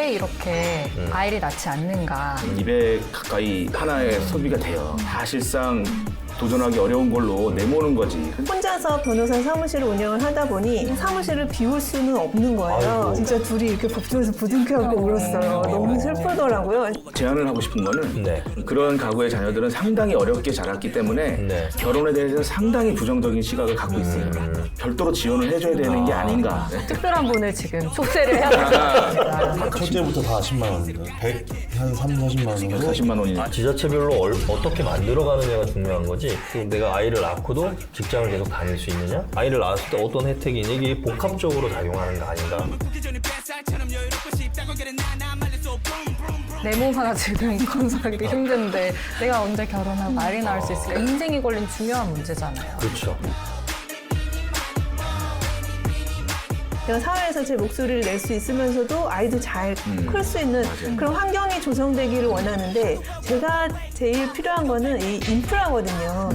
왜 이렇게 아이를 낳지 않는가. 200 가까이 하나의 소비가 돼요. 사실상 도전하기 어려운 걸로 내모는 거지. 혼자서 변호사 사무실을 운영을 하다 보니 사무실을 비울 수는 없는 거예요. 아이고. 진짜 둘이 이렇게 법정에서 부둥켜안고 울었어요. 너무 슬프더라고요. 제안을 하고 싶은 거는 네. 그런 가구의 자녀들은 상당히 어렵게 자랐기 때문에 네. 결혼에 대해서 상당히 부정적인 시각을 갖고 있어요. 별도로 지원을 해줘야 되는 게 아닌가. 특별한 분을 지금 초대를 해야 될 것 같습니다. 첫째부터 다 10만 원인데 100, 한 3, 40만 원으로 40만 원이. 지자체별로 어떻게 만들어가느냐가 중요한 거지. 또 내가 아이를 낳고도 직장을 계속 다닐 수 있느냐? 아이를 낳았을 때 어떤 혜택이 있냐? 이게 복합적으로 작용하는 거 아닌가? 내 몸 하나 지금 건설하기도 힘든데 내가 언제 결혼하고 아이를 낳을 수 있을까. 인생이 걸린 중요한 문제잖아요. 그렇죠. 내가 사회에서 제 목소리를 낼 수 있으면서도 아이도 잘 클 수 있는 그런 환경이 조성되기를 원하는데 제가 제일 필요한 거는 이 인프라거든요.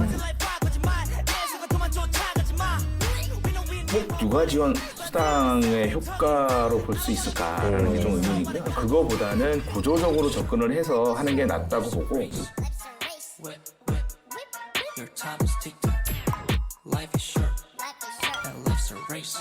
육아 지원 수당의 효과로 볼 수 있을까라는 게 좀 의문이고요. 그거보다는 구조적으로 접근을 해서 하는 게 낫다고 보고. Your time is ticking. Life is short. And life's a race.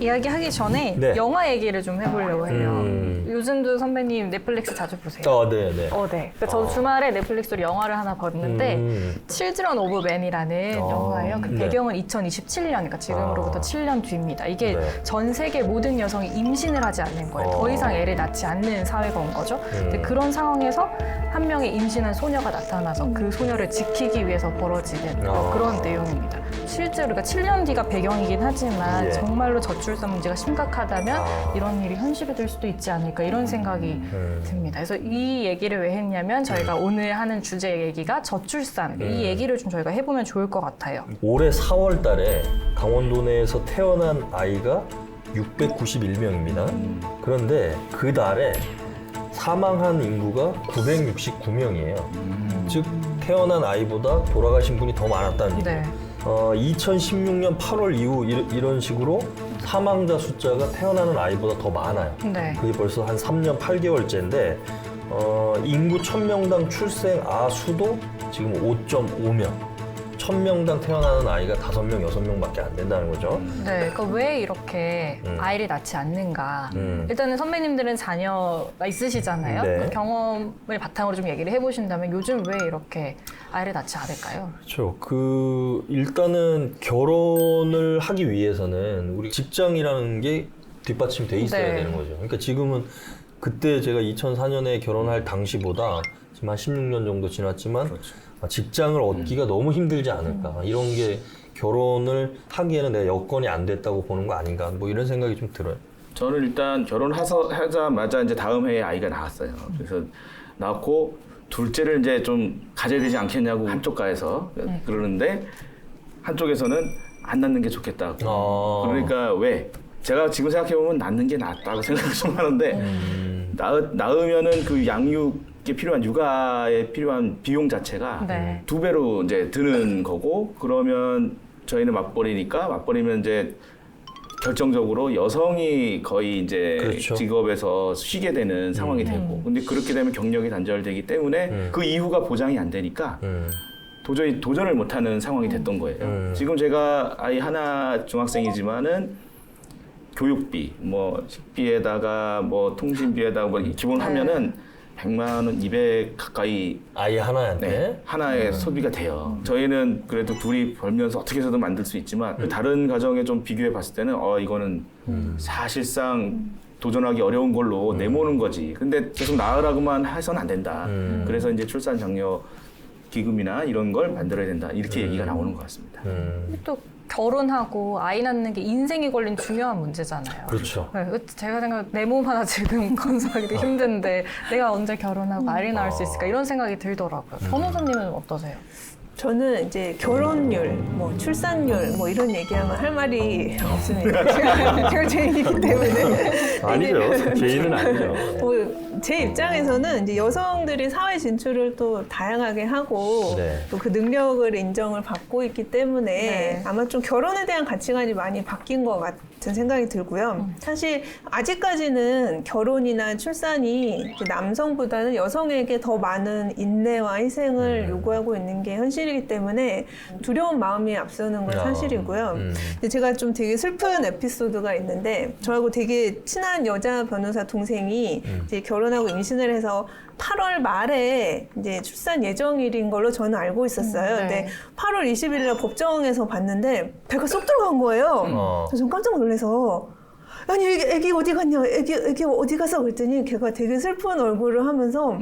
이야기하기 전에 네. 영화 얘기를 좀 해보려고 해요. 요즘도 선배님 넷플릭스 자주 보세요? 네, 네. 네. 그러니까 저도 주말에 넷플릭스로 영화를 하나 봤는데 Children of Men이라는 영화예요. 그 네. 배경은 2027년, 그러니까 지금으로부터 7년 뒤입니다. 이게 네. 전 세계 모든 여성이 임신을 하지 않는 거예요. 더 이상 애를 낳지 않는 사회가 온 거죠. 근데 그런 상황에서 한 명의 임신한 소녀가 나타나서 그 소녀를 지키기 위해서 벌어지는 그런 내용입니다. 실제로 그러니까 7년 뒤가 배경이긴 하지만 예. 정말로 저출산 문제가 심각하다면 이런 일이 현실이 될 수도 있지 않을까 이런 생각이 듭니다. 그래서 이 얘기를 왜 했냐면 저희가 오늘 하는 주제 얘기가 저출산 이 얘기를 좀 저희가 해보면 좋을 것 같아요. 올해 4월 달에 강원도 내에서 태어난 아이가 691명입니다. 그런데 그 달에 사망한 인구가 969명이에요. 즉 태어난 아이보다 돌아가신 분이 더 많았다는 얘기예요. 네. 2016년 8월 이후 이런 식으로 사망자 숫자가 태어나는 아이보다 더 많아요. 네. 그게 벌써 한 3년 8개월째인데 인구 1000명당 출생 아 수도 지금 5.5명. 1000명당 태어나는 아이가 5명, 6명밖에 안 된다는 거죠. 네, 그러니까 왜 이렇게 아이를 낳지 않는가. 일단은 선배님들은 자녀가 있으시잖아요. 네. 그 경험을 바탕으로 좀 얘기를 해보신다면 요즘 왜 이렇게 아이를 낳지 않을까요? 그렇죠. 일단은 결혼을 하기 위해서는 우리 직장이라는 게 뒷받침돼 있어야 네. 되는 거죠. 그러니까 지금은 그때 제가 2004년에 결혼할 당시보다 지금 한 16년 정도 지났지만 직장을 얻기가 너무 힘들지 않을까. 이런 게 결혼을 하기에는 내가 여건이 안 됐다고 보는 거 아닌가. 뭐 이런 생각이 좀 들어요. 저는 일단 결혼하자마자 이제 다음 해에 아이가 나왔어요. 그래서 낳고 둘째를 이제 좀 가져야 되지 않겠냐고 한쪽 가에서 그러는데 한쪽에서는 안 낳는 게 좋겠다고. 그러니까 왜? 제가 지금 생각해보면 낳는 게 낫다고 생각을 좀 하는데 낳으면은 그 양육에 필요한 육아에 필요한 비용 자체가 네. 2배로 이제 드는 거고 그러면 저희는 맞벌이면 이제 결정적으로 여성이 거의 이제 그렇죠. 직업에서 쉬게 되는 상황이 되고 근데 그렇게 되면 경력이 단절되기 때문에 그 이후가 보장이 안 되니까 도저히 도전을 못하는 상황이 됐던 거예요. 지금 제가 아이 하나 중학생이지만은 교육비, 뭐 식비에다가 뭐 통신비에다가 뭐 기본 하면은 100만 원, 200 가까이 아이 하나한테 하나의 소비가 돼요. 저희는 그래도 둘이 벌면서 어떻게 해서든 만들 수 있지만 다른 가정에 좀 비교해 봤을 때는 이거는 사실상 도전하기 어려운 걸로 내모는 거지. 근데 계속 낳으라고만 해서는 안 된다. 그래서 이제 출산 장려 기금이나 이런 걸 만들어야 된다. 이렇게 얘기가 나오는 것 같습니다. 또 결혼하고 아이 낳는 게 인생이 걸린 중요한 문제잖아요. 그렇죠. 네, 제가 내 몸 하나 지금 건설하기도 힘든데 내가 언제 결혼하고 아이를 낳을 수 있을까 이런 생각이 들더라고요. 변호사님은 어떠세요? 저는 이제 결혼율, 뭐 출산율, 뭐 이런 얘기하면 할 말이 없습니다. 제가 제인이기 때문에. 아니죠. 제인은 아니죠. 제 입장에서는 이제 여성들이 사회 진출을 또 다양하게 하고 네. 또 그 능력을 인정을 받고 있기 때문에 네. 아마 좀 결혼에 대한 가치관이 많이 바뀐 것 같은 생각이 들고요. 사실 아직까지는 결혼이나 출산이 이제 남성보다는 여성에게 더 많은 인내와 희생을 요구하고 있는 게 현실이기 때문에 두려운 마음이 앞서는 건 사실이고요. 근데 제가 좀 되게 슬픈 에피소드가 있는데 저하고 되게 친한 여자 변호사 동생이 이제 결혼하고 임신을 해서 8월 말에 이제 출산 예정일인 걸로 저는 알고 있었어요. 네. 근데 8월 20일 날 법정에서 봤는데 배가 쏙 들어간 거예요. 그래서 전 깜짝 놀라서 아니 애기 어디 갔냐? 애기 어디 갔어? 그랬더니 걔가 되게 슬픈 얼굴을 하면서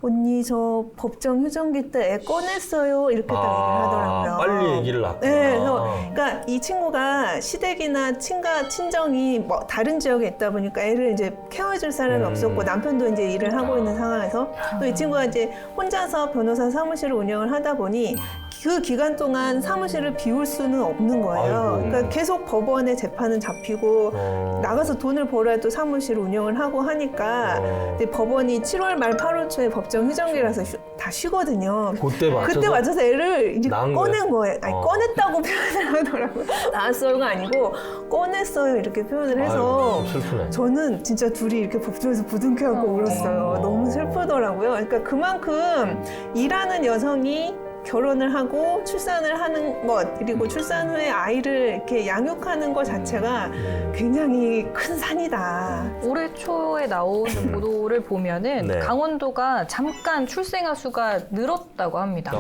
언니 저 법정 휴정기 때 애 꺼냈어요 이렇게 딱 얘기를 하더라고요. 빨리 얘기를 낳구나. 네, 그래서 그러니까 이 친구가 시댁이나 친정이 뭐 다른 지역에 있다 보니까 애를 이제 케어해줄 사람이 없었고 남편도 이제 일을 하고 있는 상황에서 또 이 친구가 이제 혼자서 변호사 사무실을 운영을 하다 보니 그 기간 동안 사무실을 비울 수는 없는 거예요. 아이고. 그러니까 계속 법원에 재판은 잡히고 나가서 돈을 벌어야 또 사무실 운영을 하고 하니까 근데 법원이 7월 말 8월 초에 법정 휴정기라서 다 쉬거든요. 그때 맞춰서 애를 이제 낳은 꺼낸 거예요. 아니, 어. 꺼냈다고 표현을 하더라고요. 낳았어요가 아니고 꺼냈어요 이렇게 표현을 해서 아이고, 슬프네. 저는 진짜 둘이 이렇게 법정에서 부둥켜안고 울었어요. 너무 슬프더라고요. 그러니까 그만큼 일하는 여성이 결혼을 하고 출산을 하는 것 그리고 출산 후에 아이를 이렇게 양육하는 것 자체가 굉장히 큰 산이다. 올해 초에 나온 보도를 보면은 네. 강원도가 잠깐 출생아 수가 늘었다고 합니다.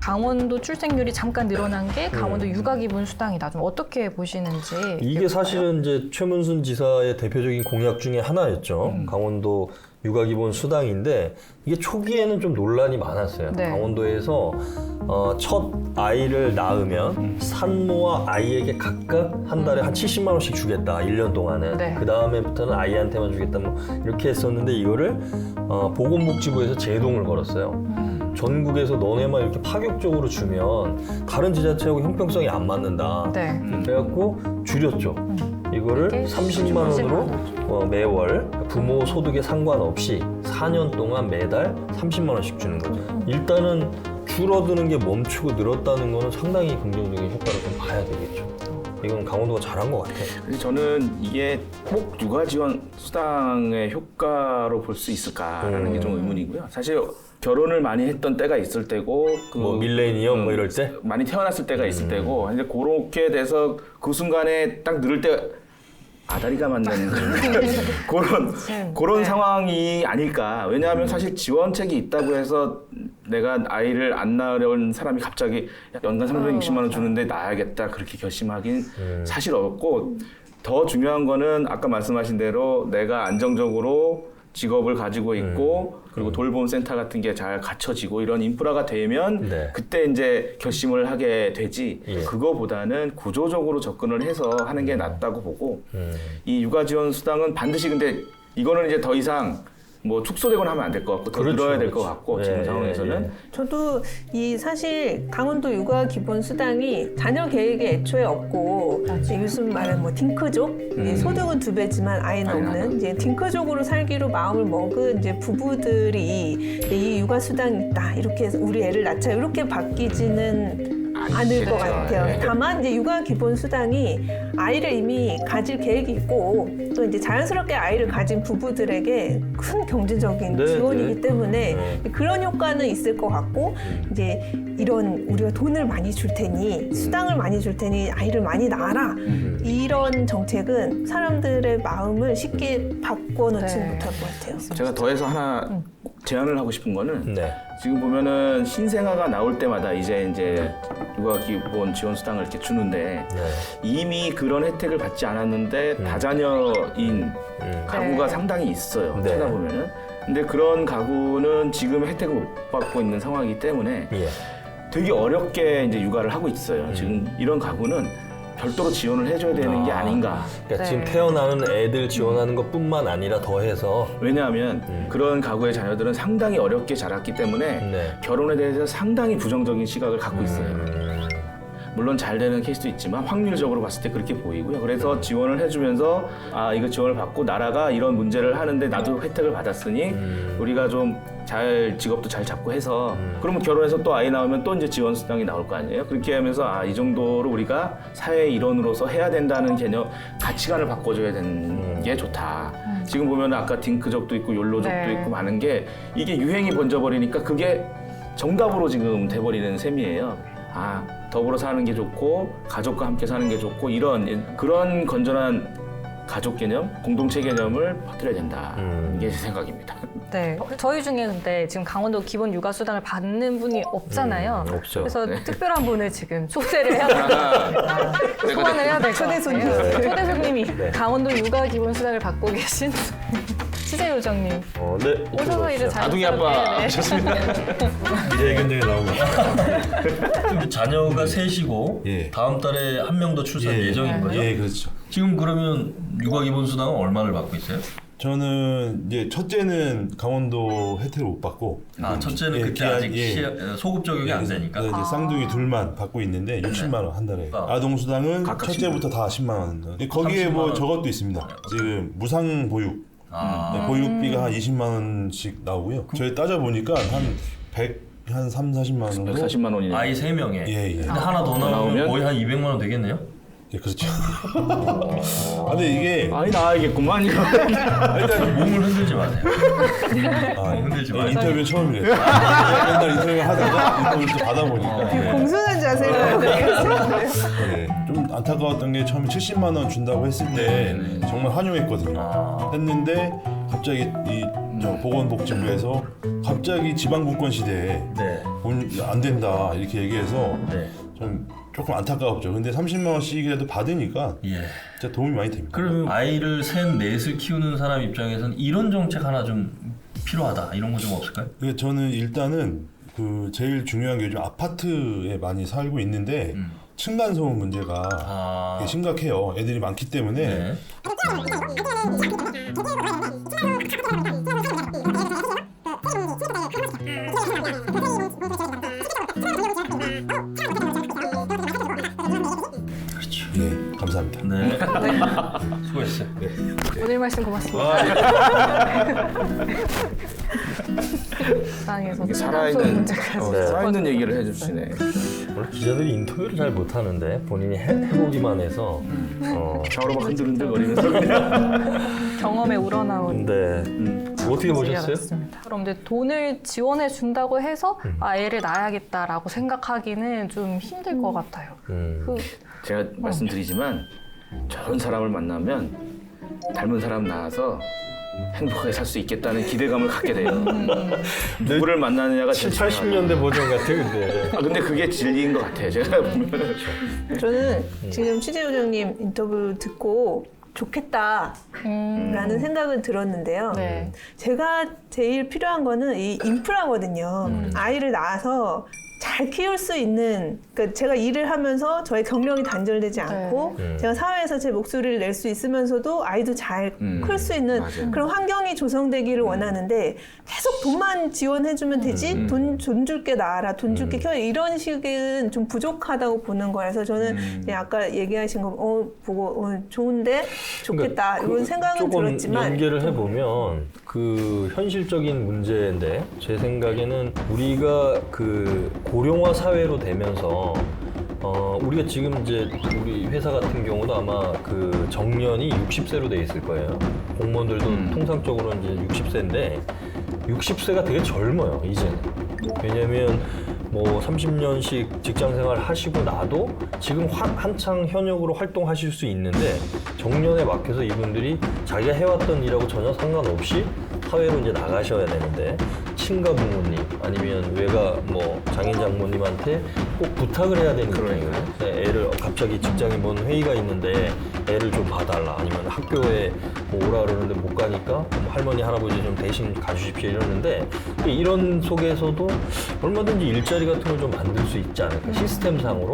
강원도 출생률이 잠깐 늘어난 게 강원도 육아기본 수당이다. 좀 어떻게 보시는지. 이게 사실은 이제 최문순 지사의 대표적인 공약 중에 하나였죠. 강원도 육아기본 수당인데 이게 초기에는 좀 논란이 많았어요. 네. 강원도에서 첫 아이를 낳으면 산모와 아이에게 각각 한 달에 한 70만 원씩 주겠다. 1년 동안은. 네. 그 다음에부터는 아이한테만 주겠다. 뭐 이렇게 했었는데 이거를 보건복지부에서 제동을 걸었어요. 전국에서 너네만 이렇게 파격적으로 주면 다른 지자체하고 형평성이 안 맞는다. 네. 그래갖고 줄였죠. 이거를 이게 30만 원으로 매월 부모 소득에 상관없이 4년 동안 매달 30만 원씩 주는 거죠. 일단은 줄어드는 게 멈추고 늘었다는 거는 상당히 긍정적인 효과를 좀 봐야 되겠죠. 이건 강원도가 잘한 것 같아요. 그래서 저는 이게 꼭 육아 지원 수당의 효과로 볼 수 있을까라는 게 좀 의문이고요. 사실 결혼을 많이 했던 때가 있을 때고 뭐 밀레니엄 뭐 이럴 때? 많이 태어났을 때가 있을 때고 이제 그렇게 돼서 그 순간에 딱 늘을 때 아다리가 맞는 그런 네. 상황이 아닐까. 왜냐하면 사실 지원책이 있다고 해서 내가 아이를 안 낳으려는 사람이 갑자기 연간 360만 원 주는데 낳아야겠다 그렇게 결심하긴 사실 어렵고 더 중요한 거는 아까 말씀하신 대로 내가 안정적으로 직업을 가지고 있고 그리고 돌봄 센터 같은 게 잘 갖춰지고 이런 인프라가 되면 네. 그때 이제 결심을 하게 되지 예. 그거보다는 구조적으로 접근을 해서 하는 게 낫다고 보고 이 육아 지원 수당은 반드시 근데 이거는 이제 더 이상 뭐 축소되거나 하면 안 될 것 같고 더 그렇죠, 늘어야 될 것 그렇죠. 같고 예, 지금 예, 상황에서는 예. 저도 이 사실 강원도 육아 기본 수당이 자녀 계획이 애초에 없고 이제 요즘 말하는 뭐 딩크족 이제 소득은 2배지만 아이는 없는 이제 딩크족으로 살기로 마음을 먹은 이제 부부들이 이 육아 수당이 있다 이렇게 해서 우리 애를 낳자 이렇게 바뀌지는 않을 것 같아요. 네. 다만 이제 육아 기본 수당이 아이를 이미 가질 계획이 있고 또 이제 자연스럽게 아이를 가진 부부들에게 큰 경제적인 네, 지원이기 네. 때문에 네. 그런 효과는 있을 것 같고 이제 이런 우리가 돈을 많이 줄 테니 수당을 많이 줄 테니 아이를 많이 낳아라 이런 정책은 사람들의 마음을 쉽게 바꿔놓지 네. 못할 것 같아요. 제가 더해서 하나 제안을 하고 싶은 거는 네. 지금 보면은 신생아가 나올 때마다 이제 육아 기본 지원 수당을 이렇게 주는데 네. 이미 그런 혜택을 받지 않았는데 다자녀인 가구가 네. 상당히 있어요. 네. 찾아보면은. 근데 그런 가구는 지금 혜택을 못 받고 있는 상황이기 때문에 예. 되게 어렵게 이제 육아를 하고 있어요. 지금 이런 가구는 별도로 지원을 해줘야 되는 게 아닌가. 그러니까 네. 지금 태어나는 애들 지원하는 것뿐만 아니라 더해서 왜냐하면 그런 가구의 자녀들은 상당히 어렵게 자랐기 때문에 네. 결혼에 대해서 상당히 부정적인 시각을 갖고 있어요. 물론 잘 되는 케이스도 있지만 확률적으로 봤을 때 그렇게 보이고요. 그래서 지원을 해주면서 아 이거 지원을 받고 나라가 이런 문제를 하는데 나도 혜택을 받았으니 우리가 좀 잘 직업도 잘 잡고 해서 그러면 결혼해서 또 아이 나오면 또 이제 지원 수당이 나올 거 아니에요. 그렇게 하면서 아 이 정도로 우리가 사회의 일원으로서 해야 된다는 개념 가치관을 바꿔줘야 되는 게 좋다. 지금 보면 아까 딩크족도 있고 욜로족도 네. 있고 많은 게 이게 유행이 번져버리니까 그게 정답으로 지금 돼버리는 셈이에요. 아 더불어 사는 게 좋고 가족과 함께 사는 게 좋고 이런 그런 건전한 가족 개념, 공동체 개념을 퍼뜨려야 된다. 이게 제 생각입니다. 네. 저희 중에 근데 지금 강원도 기본 육아 수당을 받는 분이 없잖아요. 없죠. 그래서 특별한 분을 지금 초대를 해야 될 소환을 해야 될 것 같아요. 초대 손님이 강원도 육아 기본 수당을 받고 계신 치재 요정님 네. 오셔서 이제 잘 아둥이 아빠 네. 하셨습니다. 이제 의견들이 나오고. 자녀가 셋이고 예. 다음 달에 한 명 더 출산 예정인 거죠? 예, 그렇죠. 지금 그러면 육아 기본 수당은 얼마를 받고 있어요? 저는 이제 첫째는 강원도 혜택을 못 받고 아 첫째는 예, 그때 기한- 아직 예. 소급 적용이 안 되니까. 이제 쌍둥이 둘만 받고 있는데 60만 원 한 달에. 아동 수당은 각각 첫째부터 다 10만 원. 거기에 30만 뭐 원. 저것도 있습니다. 지금 무상 보육. 네, 보육비가 한 20만 원씩 나오고요. 저희 따져 보니까 한 3, 40만 원 정도. 140만 원이네요. 아이 3명에. 예, 예. 근데 하나 더 나오면 나오면? 거의 한 200만 원 되겠네요? 예, 그렇죠. 근데 이게 아이 나와야겠구만 이거. 일단 몸을 흔들지 마세요. 흔들지 마세요. 인터뷰 처음이래요. 맨날 인터뷰 하다가 인터뷰를 또 받아보니까 공손한 자세가 네, 좀 안타까웠던 게 처음에 70만 원 준다고 했을 때 정말 환영했거든요. 했는데 갑자기 저 보건복지부에서 갑자기 지방분권 시대에 네. 안 된다 이렇게 얘기해서 네. 좀 조금 안타까웠죠. 근데 30만 원씩이라도 받으니까 예. 진짜 도움이 많이 됩니다. 그러면 아이를 셋, 넷을 키우는 사람 입장에서는 이런 정책 하나 좀 필요하다 이런 거 좀 없을까요? 그래서 저는 일단은 그 제일 중요한 게 요즘 아파트에 많이 살고 있는데 층간 소음 문제가 되게 심각해요. 애들이 많기 때문에 네. 네, 감사합니다. 네. 수고했어요. 오늘 말씀 고맙습니다. 땅에서 이게 살아있는 문제까지 살아있는 얘기를 해주시네. 원래 기자들이 인터뷰를 잘 못하는데 본인이 해보기만 해서 샤워로 막 흔들흔들거리면서 그냥. 경험에 우러나온 근데 어떻게 보셨어요? 맞습니다. 그럼 이제 돈을 지원해 준다고 해서 아 애를 낳아야겠다라고 생각하기는 좀 힘들 것 같아요. 그 제가 말씀드리지만 저런 사람을 만나면 닮은 사람 낳아서 행복하게 살 수 있겠다는 기대감을 갖게 돼요. 누구를 만나느냐가 제일 80년대 버전 같아 근데. 근데 그게 진리인 것 같아요. 제가 보면. 저는 지금 취재 요정님 인터뷰 듣고 좋겠다라는 생각은 들었는데요. 네. 제가 제일 필요한 거는 이 인프라거든요. 아이를 낳아서 잘 키울 수 있는, 그러니까 제가 일을 하면서 저의 경력이 단절되지 않고 제가 사회에서 제 목소리를 낼 수 있으면서도 아이도 잘 클 수 있는 맞아요. 그런 환경이 조성되기를 원하는데 계속 돈만 지원해주면 되지 돈 줄게 나와라, 돈 줄게 켜 이런 식은 좀 부족하다고 보는 거라서 저는 그냥 아까 얘기하신 거 보고 좋은데 좋겠다 이런 생각은 조금 들었지만 연계를 해보면 그 현실적인 문제인데 제 생각에는 우리가 그 고령화 사회로 되면서 우리가 지금 이제 우리 회사 같은 경우도 아마 그 정년이 60세로 돼 있을 거예요. 공무원들도 통상적으로 이제 60세인데 60세가 되게 젊어요 이제는. 왜냐면 뭐 30년씩 직장 생활 하시고 나도 지금 한창 현역으로 활동하실 수 있는데 정년에 막혀서 이분들이 자기가 해왔던 일하고 전혀 상관없이 사회로 이제 나가셔야 되는데 친가 부모님 아니면 외가 뭐 장인 장모님한테 꼭 부탁을 해야 되는 거예요. 애를 갑자기 직장에 뭔 회의가 있는데 애를 좀 봐달라 아니면 학교에 뭐 오라 그러는데 못 가니까 뭐 할머니 할아버지 좀 대신 가주십시오 이러는데 이런 속에서도 얼마든지 일자리 같은 걸 좀 만들 수 있지 않을까 시스템상으로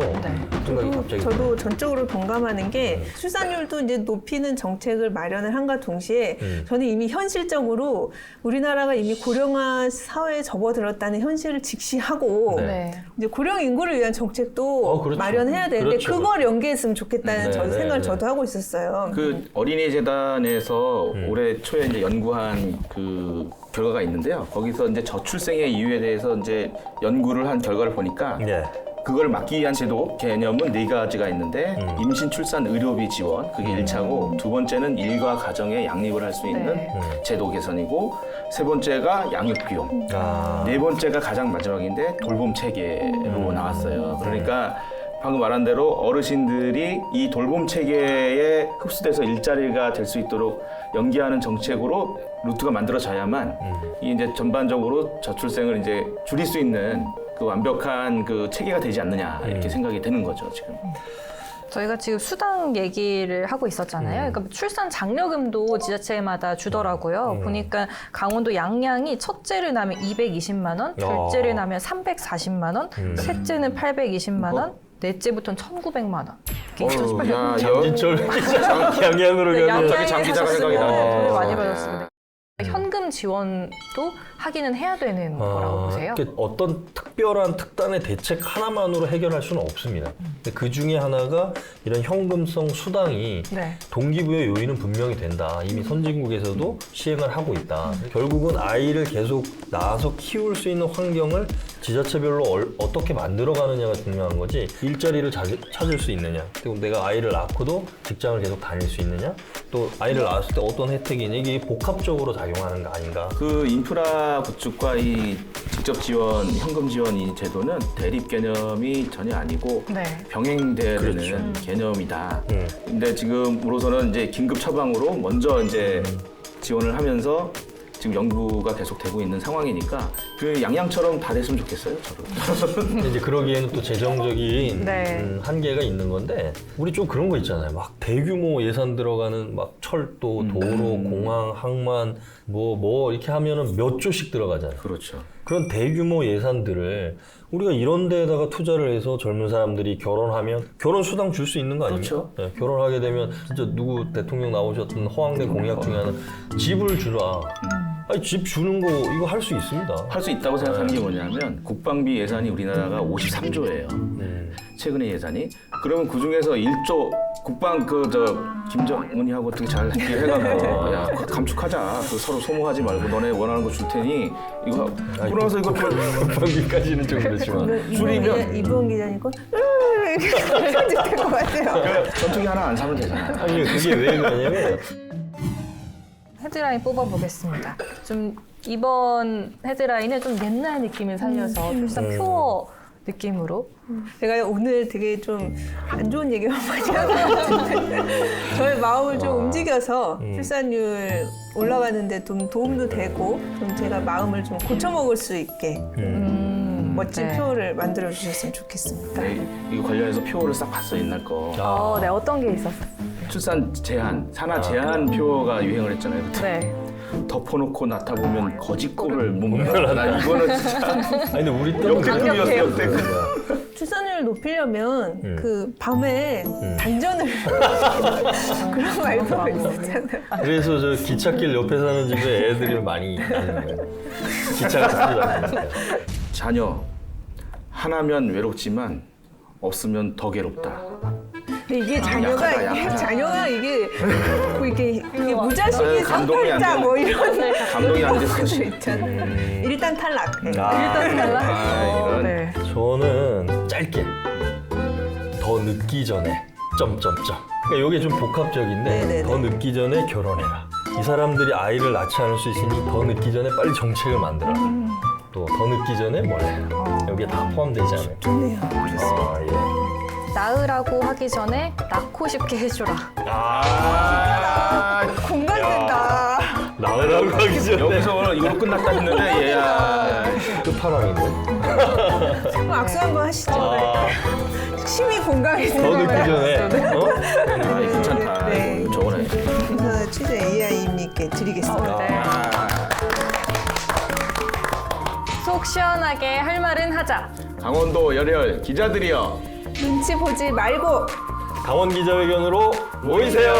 생각이 갑자기 저도 전적으로 동감하는 게 출산율도 이제 높이는 정책을 마련을 한과 동시에 저는 이미 현실적으로 우리나라가 이미 고령화 사회에 접어들었다는 현실을 직시하고 네. 이제 고령 인구를 위한 정책도 그렇죠. 마련해야 되는데 그렇죠. 그걸 연계했으면 좋겠다는 저도 생각을 네. 저도 하고 있었어요. 그 어린이 재단에서 올해 초에 이제 연구한 그 결과가 있는데요. 거기서 이제 저출생의 이유에 대해서 이제 연구를 한 결과를 보니까 예. 그걸 막기 위한 제도 개념은 4가지가 있는데 임신, 출산, 의료비 지원 그게 1차고 두 번째는 일과 가정에 양립을 할 수 있는 제도 개선이고 세 번째가 양육 비용 네 번째가 가장 마지막인데 돌봄 체계로 나왔어요. 그러니까 방금 말한 대로 어르신들이 이 돌봄 체계에 흡수돼서 일자리가 될 수 있도록 연계하는 정책으로 루트가 만들어져야만 이 이제 전반적으로 저출생을 이제 줄일 수 있는 그 완벽한 그 체계가 되지 않느냐 이렇게 생각이 되는 거죠 지금. 저희가 지금 수당 얘기를 하고 있었잖아요. 그러니까 출산 장려금도 지자체마다 주더라고요. 보니까 강원도 양양이 첫째를 낳으면 220만 원, 둘째를 낳으면 340만 원, 셋째는 820만 원, 넷째부터는 1,900만 원. 진철 양양으로 가면 갑자기 장기자가 생각이 나네. 돈을 많이 받았습니다. 현금 지원도 하기는 해야 되는 거라고 보세요? 어떤 특별한 특단의 대책 하나만으로 해결할 수는 없습니다. 근데 그 중에 하나가 이런 현금성 수당이 네. 동기부여 요인은 분명히 된다. 이미 선진국에서도 시행을 하고 있다. 결국은 아이를 계속 낳아서 키울 수 있는 환경을 지자체별로 어떻게 만들어가느냐가 중요한 거지. 일자리를 찾을 수 있느냐. 그리고 내가 아이를 낳고도 직장을 계속 다닐 수 있느냐. 또 아이를 낳았을 때 어떤 혜택이 있냐. 이게 복합적으로 작용하는 거 아닌가. 그 인프라 구축과 이 직접 지원, 현금 지원 이 제도는 대립 개념이 전혀 아니고 네. 병행돼야 되는 개념이다. 근데 지금으로서는 이제 긴급 처방으로 먼저 이제 지원을 하면서 지금 연구가 계속되고 있는 상황이니까 그 양양처럼 다 됐으면 좋겠어요, 저도. 근데 이제 그러기에는 또 재정적인 네. 한계가 있는 건데 우리 좀 그런 거 있잖아요. 막 대규모 예산 들어가는 막 철도, 도로, 공항, 항만 뭐 이렇게 하면은 몇 조씩 들어가잖아요. 그렇죠. 그런 대규모 예산들을 우리가 이런 데에다가 투자를 해서 젊은 사람들이 결혼하면 결혼 수당 줄 수 있는 거 아닙니까? 그렇죠. 네, 결혼하게 되면 진짜 누구 대통령 나오셨던 허황된 공약 중에 하나는 집을 주라. 아니 집 주는 거 이거 할 수 있습니다. 할 수 있다고 생각하는 게 뭐냐면 국방비 예산이 우리나라가 53조예요. 최근의 예산이. 그러면 그 중에서 1조 국방 김정은이하고 어떻게 잘 해가지고 야 감축하자. 서로 소모하지 말고 너네 원하는 거 줄 테니 이거 그러면서 이거 국방비까지는 좀 그렇지만 줄이면 이번 기자님 거 이렇게 편집될 것 같아요. 전투기 하나 안 사면 되잖아요. 아니 그게 왜 그러냐면 헤드라인 뽑아보겠습니다. 좀 이번 헤드라인은 좀 옛날 느낌을 살려서 출산 퓨어 느낌으로. 제가 오늘 되게 좀 안 좋은 얘기만 많이 하는 것 같은데 저의 마음을 좀 움직여서 출산율 올라가는데 좀 도움도 되고 좀 제가 마음을 좀 고쳐먹을 수 있게 멋진 네. 표를 만들어 주셨으면 좋겠습니다. 네, 이거 관련해서 표를 싹 봤어 옛날 거. 네, 어떤 게 있었어요? 출산 제한, 산하 제한 표가 유행을 했잖아요. 그때. 네. 덮어놓고 낳다 보면 거짓골을 못 먹어. 나 이거는 진짜 아니 근데 우리 때는 역대급이었어, 역대급. 출산율 높이려면 그 밤에 단전을 그런 말도 있었잖아요. 그래서 저 기찻길 옆에 사는 집에 애들이 많이 있는 거예요. 기차가 타고 자녀 하나면 외롭지만 없으면 더 괴롭다. 근데 이게 자녀가 약하다. 이게 뭐 이게 무자식이 아유, 감동이 안 상팔자 되네. 뭐 이런 감동이 안 됐어. 것도 있잖아요. 일단 탈락. 일단 달라? 이런. 네. 저는 짧게 더 늦기 전에 점점점. 그러니까 이게 좀 복합적인데 네네네. 더 늦기 전에 결혼해라. 이 사람들이 아이를 낳지 않을 수 있으니 더 늦기 전에 빨리 정책을 만들어라. 또 더 늦기 전에 뭘 해라. 여기에 다 포함되지 않을까. 좋네요. 예. 낳으라고 하기 전에 낳고 싶게 해주라. 공감된다. 나으라고 하기 전에. 여기서 오늘 이걸로 끝났다 했는데 얘야. 끝판왕인데. 그럼 악수 한번 하시죠. 아, 심히 공감이 더 늦기 전에. 어? 아, 괜찮다. 네. 이거 적어놔야 돼. 그래서 취재 AI님께 드리겠습니다. 네. 속 시원하게 할 말은 하자. 강원도 열혈 기자들이여. 눈치 보지 말고 강원 기자회견으로 모이세요.